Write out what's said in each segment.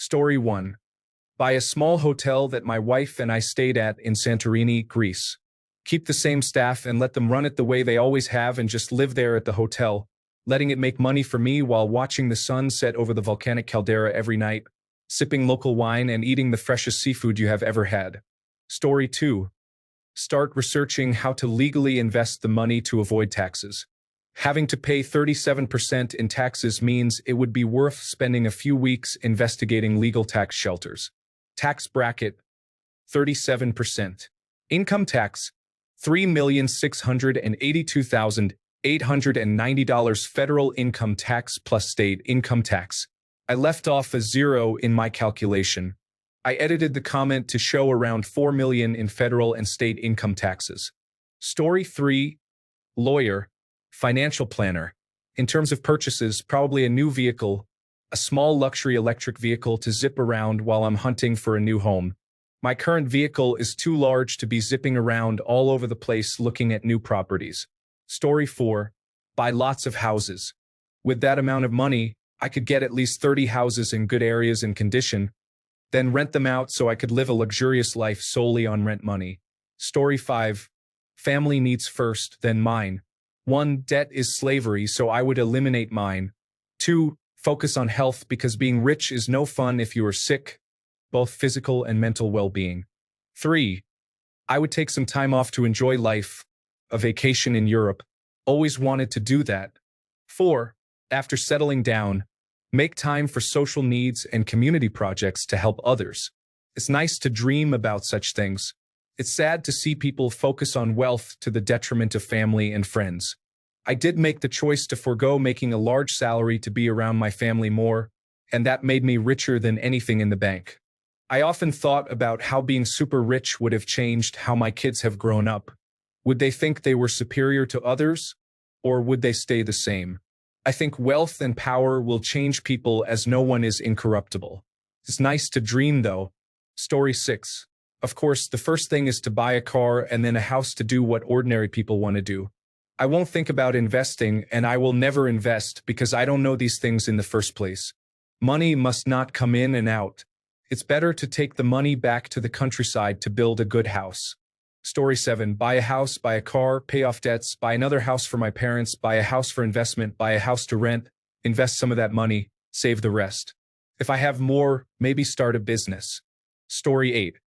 Story 1. Buy a small hotel that my wife and I stayed at in Santorini, Greece. Keep the same staff and let them run it the way they always have and just live there at the hotel, letting it make money for me while watching the sun set over the volcanic caldera every night, sipping local wine and eating the freshest seafood you have ever had. Story 2. Start researching how to legally invest the money to avoid taxes. Having to pay 37% in taxes means it would be worth spending a few weeks investigating legal tax shelters. Tax bracket: 37%. Income tax: $3,682,890 federal income tax plus state income tax. I left off a zero in my calculation. I edited the comment to show around $4 million in federal and state income taxes. Story 3. Lawyer, financial planner. In terms of purchases, probably a new vehicle, a small luxury electric vehicle to zip around while I'm hunting for a new home. My current vehicle is too large to be zipping around all over the place looking at new properties. Story 4. Buy lots of houses. With that amount of money, I could get at least 30 houses in good areas and condition, then rent them out so I could live a luxurious life solely on rent money. Story 5. Family needs first, then mine. 1. Debt is slavery, so I would eliminate mine. 2. Focus on health because being rich is no fun if you are sick, both physical and mental well-being. 3. I would take some time off to enjoy life, a vacation in Europe. Always wanted to do that. 4. After settling down, make time for social needs and community projects to help others. It's nice to dream about such things. It's sad to see people focus on wealth to the detriment of family and friends. I did make the choice to forego making a large salary to be around my family more, and that made me richer than anything in the bank. I often thought about how being super rich would have changed how my kids have grown up. Would they think they were superior to others, or would they stay the same? I think wealth and power will change people as no one is incorruptible. It's nice to dream, though. Story 6. Of course, the first thing is to buy a car and then a house to do what ordinary people want to do. I won't think about investing, and I will never invest because I don't know these things in the first place. Money must not come in and out. It's better to take the money back to the countryside to build a good house. Story 7. Buy a house, buy a car, pay off debts, buy another house for my parents, buy a house for investment, buy a house to rent, invest some of that money, save the rest. If I have more, maybe start a business. Story 8.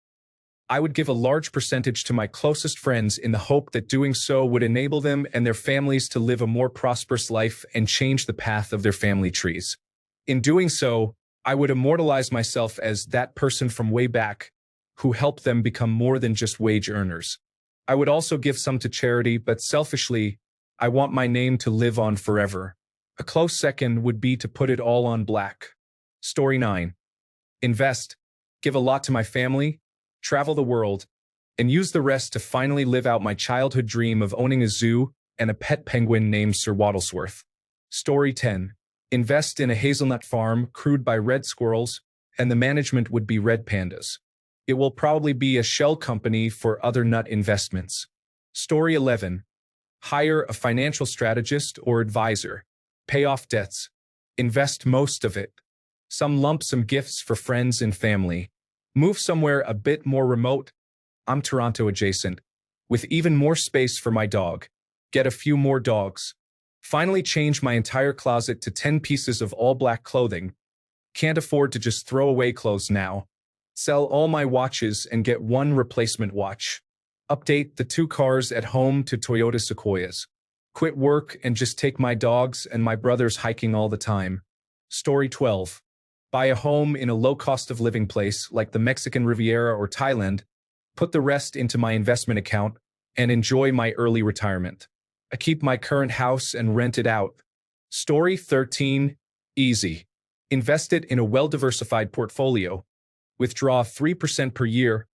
I would give a large percentage to my closest friends in the hope that doing so would enable them and their families to live a more prosperous life and change the path of their family trees. In doing so, I would immortalize myself as that person from way back who helped them become more than just wage earners. I would also give some to charity, but selfishly, I want my name to live on forever. A close second would be to put it all on black. Story 9. Invest, give a lot to my family, travel the world, and use the rest to finally live out my childhood dream of owning a zoo and a pet penguin named Sir Wattlesworth. Story 10. Invest in a hazelnut farm crewed by red squirrels, and the management would be red pandas. It will probably be a shell company for other nut investments. Story 11. Hire a financial strategist or advisor. Pay off debts. Invest most of it. Some lump sum gifts for friends and family. Move somewhere a bit more remote. I'm Toronto adjacent. With even more space for my dog. Get a few more dogs. Finally change my entire closet to 10 pieces of all black clothing. Can't afford to just throw away clothes now. Sell all my watches and get one replacement watch. Update the 2 cars at home to Toyota Sequoias. Quit work and just take my dogs and my brothers hiking all the time. Story 12. Buy a home in a low cost of living place like the Mexican Riviera or Thailand, put the rest into my investment account, and enjoy my early retirement. I keep my current house and rent it out. Story 13. Easy. Invest it in a well-diversified portfolio. Withdraw 3% per year,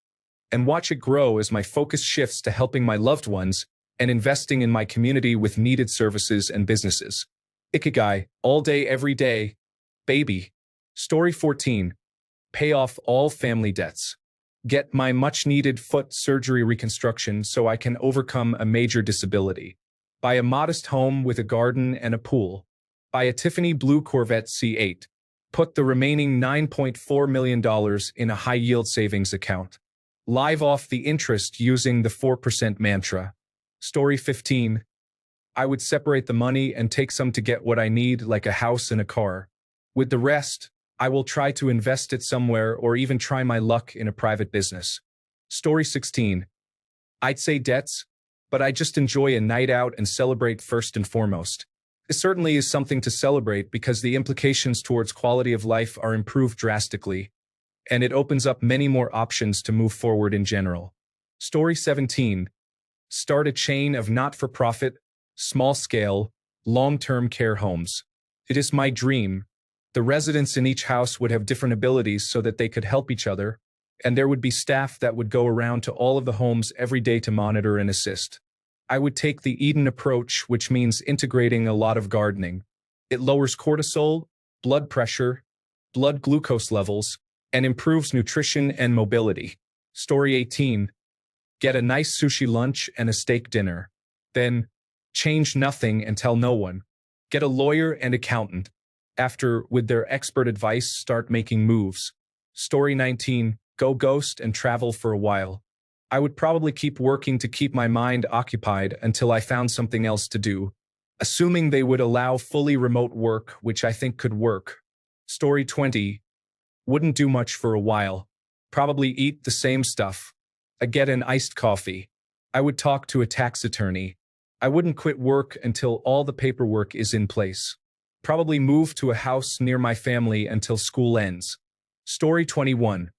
and watch it grow as my focus shifts to helping my loved ones and investing in my community with needed services and businesses. Ikigai, all day, every day, baby. Story 14. Pay off all family debts. Get my much-needed foot surgery reconstruction so I can overcome a major disability. Buy a modest home with a garden and a pool. Buy a Tiffany blue Corvette C8. Put the remaining $9.4 million in a high-yield savings account. Live off the interest using the 4% mantra. Story 15. I would separate the money and take some to get what I need, like a house and a car. With the rest, I will try to invest it somewhere or even try my luck in a private business. Story 16. I'd say debts, but I just enjoy a night out and celebrate first and foremost. This certainly is something to celebrate because the implications towards quality of life are improved drastically, and it opens up many more options to move forward in general. Story 17. Start a chain of not-for-profit, small-scale, long-term care homes. It is my dream. The residents in each house would have different abilities so that they could help each other, and there would be staff that would go around to all of the homes every day to monitor and assist. I would take the Eden approach, which means integrating a lot of gardening. It lowers cortisol, blood pressure, blood glucose levels, and improves nutrition and mobility. Story 18. Get a nice sushi lunch and a steak dinner. Then, change nothing and tell no one. Get a lawyer and accountant. After, with their expert advice, start making moves. Story 19. Go ghost and travel for a while. I would probably keep working to keep my mind occupied until I found something else to do, assuming they would allow fully remote work, which I think could work. Story 20. Wouldn't do much for a while. Probably eat the same stuff. I get an iced coffee. I would talk to a tax attorney. I wouldn't quit work until all the paperwork is in place. Probably move to a house near my family until school ends. Story 21.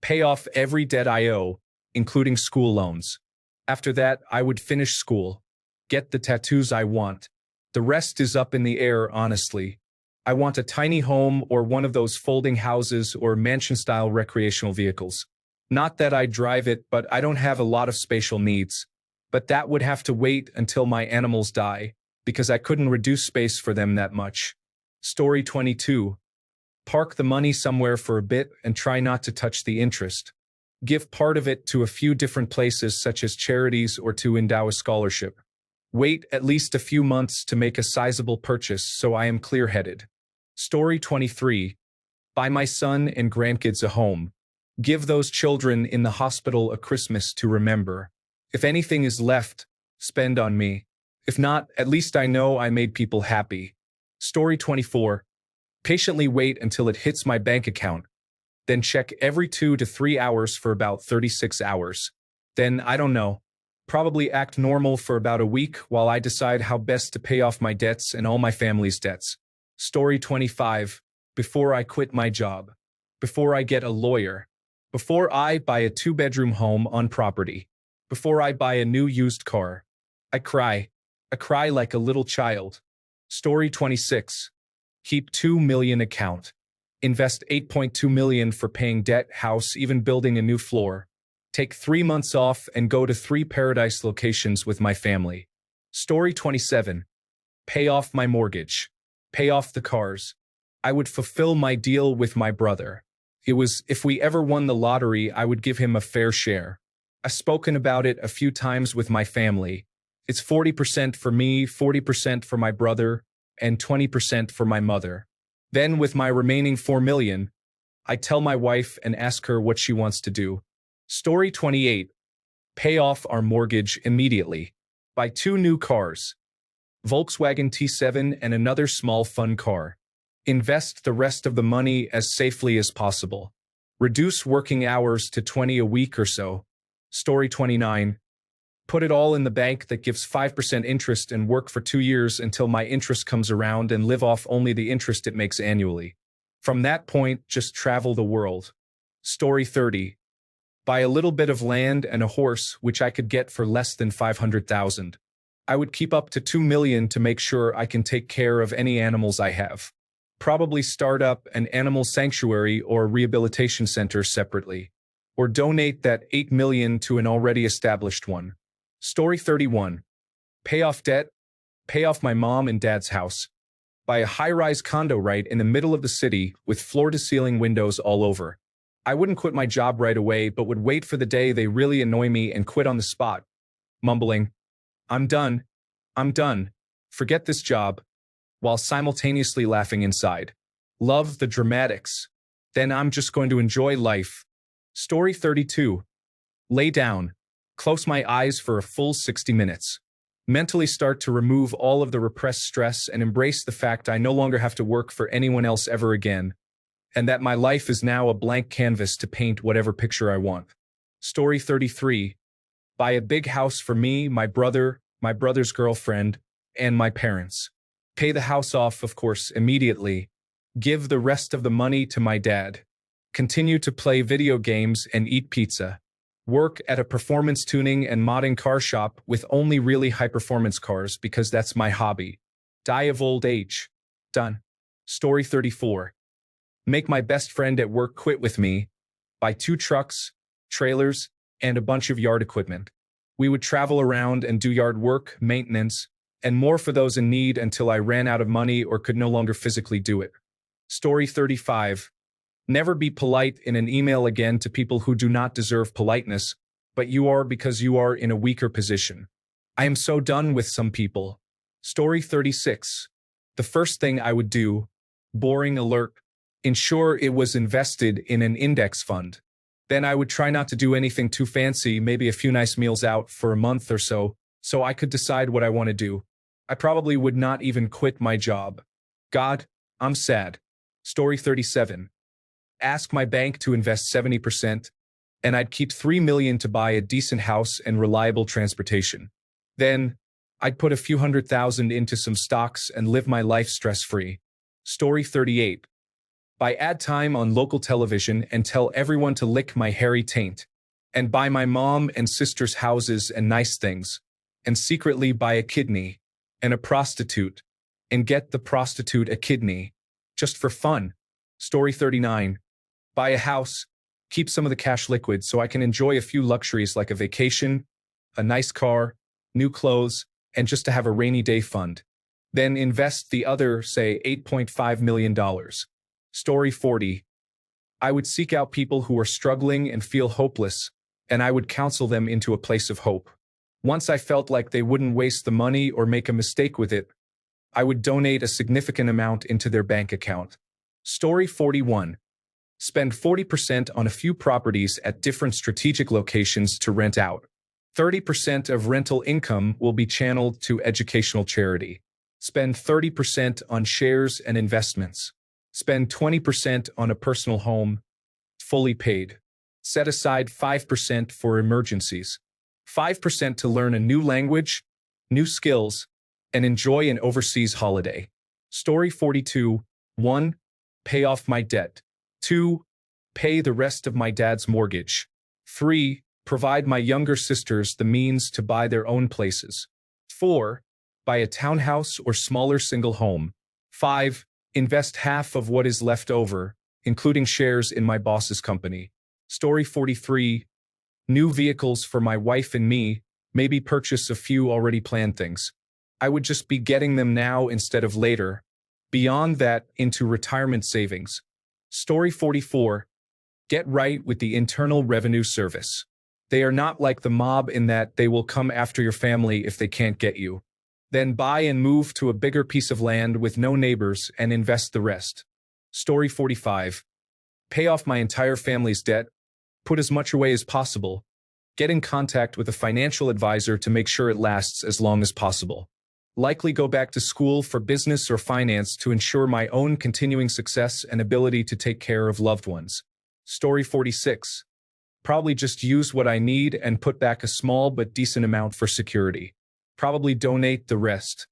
Pay off every debt I owe, including school loans. After that, I would finish school. Get the tattoos I want. The rest is up in the air, honestly. I want a tiny home or one of those folding houses or mansion-style recreational vehicles. Not that I drive it, but I don't have a lot of spatial needs. But that would have to wait until my animals die, because I couldn't reduce space for them that much. Story 22. Park the money somewhere for a bit and try not to touch the interest. Give part of it to a few different places such as charities or to endow a scholarship. Wait at least a few months to make a sizable purchase so I am clear-headed. Story 23. Buy my son and grandkids a home. Give those children in the hospital a Christmas to remember. If anything is left, spend on me. If not, at least I know I made people happy. Story 24. Patiently wait until it hits my bank account. Then check every 2 to 3 hours for about 36 hours. Then, I don't know, probably act normal for about a week while I decide how best to pay off my debts and all my family's debts. Story 25. Before I quit my job. Before I get a lawyer. Before I buy a 2-bedroom home on property. Before I buy a new used car. I cry. I cry like a little child. Story 26. Keep $2 million account. Invest $8.2 million for paying debt, house, even building a new floor. Take 3 months off and go to 3 paradise locations with my family. Story 27. Pay off my mortgage. Pay off the cars. I would fulfill my deal with my brother. It was, if we ever won the lottery, I would give him a fair share. I've spoken about it a few times with my family. It's 40% for me, 40% for my brother, and 20% for my mother. Then with my remaining $4 million, I tell my wife and ask her what she wants to do. Story 28. Pay off our mortgage immediately. Buy 2 new cars. Volkswagen T7 and another small fun car. Invest the rest of the money as safely as possible. Reduce working hours to 20 a week or so. Story 29. Put it all in the bank that gives 5% interest and work for 2 years until my interest comes around and live off only the interest it makes annually. From that point, just travel the world. Story 30. Buy a little bit of land and a horse, which I could get for less than $500,000. I would keep up to $2 million to make sure I can take care of any animals I have. Probably start up an animal sanctuary or rehabilitation center separately. Or donate that $8 million to an already established one. Story 31. Pay off debt. Pay off my mom and dad's house. Buy a high-rise condo right in the middle of the city with floor-to-ceiling windows all over. I wouldn't quit my job right away, but would wait for the day they really annoy me and quit on the spot, mumbling, I'm done. I'm done. Forget this job, while simultaneously laughing inside. Love the dramatics. Then I'm just going to enjoy life. Story 32. Lay down. Close my eyes for a full 60 minutes. Mentally start to remove all of the repressed stress and embrace the fact I no longer have to work for anyone else ever again, and that my life is now a blank canvas to paint whatever picture I want. Story 33. Buy a big house for me, my brother, my brother's girlfriend, and my parents. Pay the house off, of course, immediately. Give the rest of the money to my dad. Continue to play video games and eat pizza. Work at a performance tuning and modding car shop with only really high-performance cars because that's my hobby. Die of old age. Done. Story 34. Make my best friend at work quit with me. Buy 2 trucks, trailers, and a bunch of yard equipment. We would travel around and do yard work, maintenance, and more for those in need until I ran out of money or could no longer physically do it. Story 35. Never be polite in an email again to people who do not deserve politeness, but you are because you are in a weaker position. I am so done with some people. Story 36. The first thing I would do, boring alert, ensure it was invested in an index fund. Then I would try not to do anything too fancy, maybe a few nice meals out for a month or so I could decide what I want to do. I probably would not even quit my job. God, I'm sad. Story 37. Ask my bank to invest 70%, and I'd keep $3 million to buy a decent house and reliable transportation. Then, I'd put a few $100,000 into some stocks and live my life stress-free. Story 38. Buy ad time on local television and tell everyone to lick my hairy taint, and buy my mom and sister's houses and nice things, and secretly buy a kidney, and a prostitute, and get the prostitute a kidney, just for fun. Story 39. Buy a house, keep some of the cash liquid so I can enjoy a few luxuries like a vacation, a nice car, new clothes, and just to have a rainy day fund. Then invest the other, say, $8.5 million. Story 40. I would seek out people who are struggling and feel hopeless, and I would counsel them into a place of hope. Once I felt like they wouldn't waste the money or make a mistake with it, I would donate a significant amount into their bank account. Story 41. Spend 40% on a few properties at different strategic locations to rent out. 30% of rental income will be channeled to educational charity. Spend 30% on shares and investments. Spend 20% on a personal home, fully paid. Set aside 5% for emergencies. 5% to learn a new language, new skills, and enjoy an overseas holiday. Story 42. 1. Pay off my debt. 2. Pay the rest of my dad's mortgage. 3. Provide my younger sisters the means to buy their own places. 4. Buy a townhouse or smaller single home. 5. Invest half of what is left over, including shares in my boss's company. Story 43. New vehicles for my wife and me, maybe purchase a few already planned things. I would just be getting them now instead of later. Beyond that, into retirement savings. Story 44. Get right with the Internal Revenue Service. They are not like the mob in that they will come after your family if they can't get you. Then buy and move to a bigger piece of land with no neighbors and invest the rest. Story 45. Pay off my entire family's debt. Put as much away as possible. Get in contact with a financial advisor to make sure it lasts as long as possible. Likely go back to school for business or finance to ensure my own continuing success and ability to take care of loved ones. Story 46. Probably just use what I need and put back a small but decent amount for security. Probably donate the rest.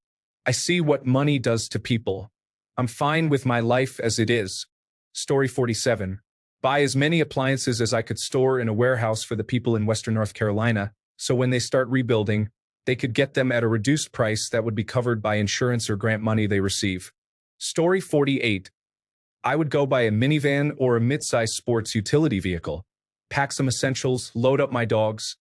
I see what money does to people. I'm fine with my life as it is. Story 47. Buy as many appliances as I could store in a warehouse for the people in Western North Carolina, so when they start rebuilding, they could get them at a reduced price that would be covered by insurance or grant money they receive. Story 48. I would go buy a minivan or a mid-sized sports utility vehicle, pack some essentials, load up my dogs,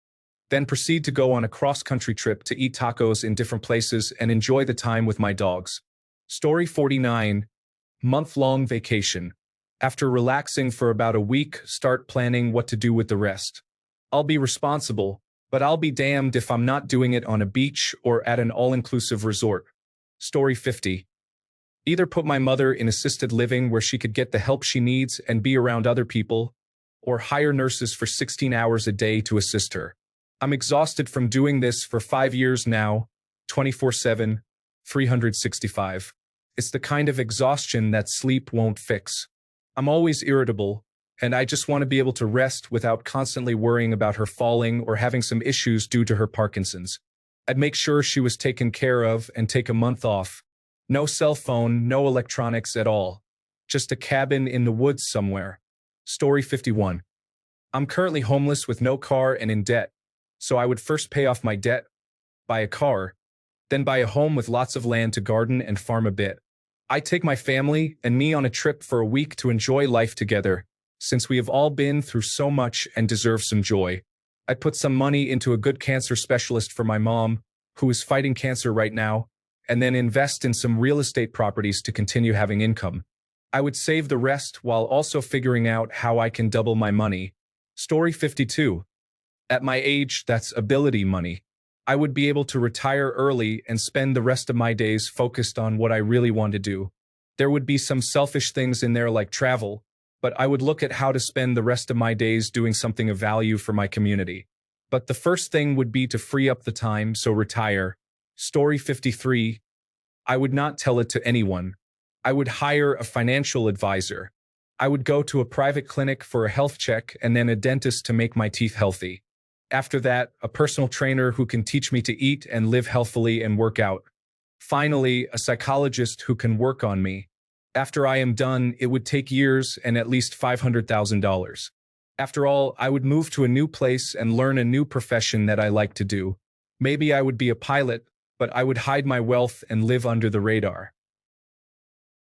then proceed to go on a cross-country trip to eat tacos in different places and enjoy the time with my dogs. Story 49. Month-long vacation. After relaxing for about a week, start planning what to do with the rest. I'll be responsible, but I'll be damned if I'm not doing it on a beach or at an all-inclusive resort. Story 50. Either put my mother in assisted living where she could get the help she needs and be around other people, or hire nurses for 16 hours a day to assist her. I'm exhausted from doing this for 5 years now, 24/7, 365. It's the kind of exhaustion that sleep won't fix. I'm always irritable, and I just want to be able to rest without constantly worrying about her falling or having some issues due to her Parkinson's. I'd make sure she was taken care of and take a month off. No cell phone, no electronics at all. Just a cabin in the woods somewhere. Story 51. I'm currently homeless with no car and in debt, so I would first pay off my debt, buy a car, then buy a home with lots of land to garden and farm a bit. I take my family and me on a trip for a week to enjoy life together, since we have all been through so much and deserve some joy. I'd put some money into a good cancer specialist for my mom, who is fighting cancer right now, and then invest in some real estate properties to continue having income. I would save the rest while also figuring out how I can double my money. Story 52. At my age, that's ability money. I would be able to retire early and spend the rest of my days focused on what I really want to do. There would be some selfish things in there like travel, but I would look at how to spend the rest of my days doing something of value for my community. But the first thing would be to free up the time, so retire. Story 53. I would not tell it to anyone. I would hire a financial advisor. I would go to a private clinic for a health check and then a dentist to make my teeth healthy. After that, a personal trainer who can teach me to eat and live healthily and work out. Finally, a psychologist who can work on me. After I am done, it would take years and at least $500,000. After all, I would move to a new place and learn a new profession that I like to do. Maybe I would be a pilot, but I would hide my wealth and live under the radar.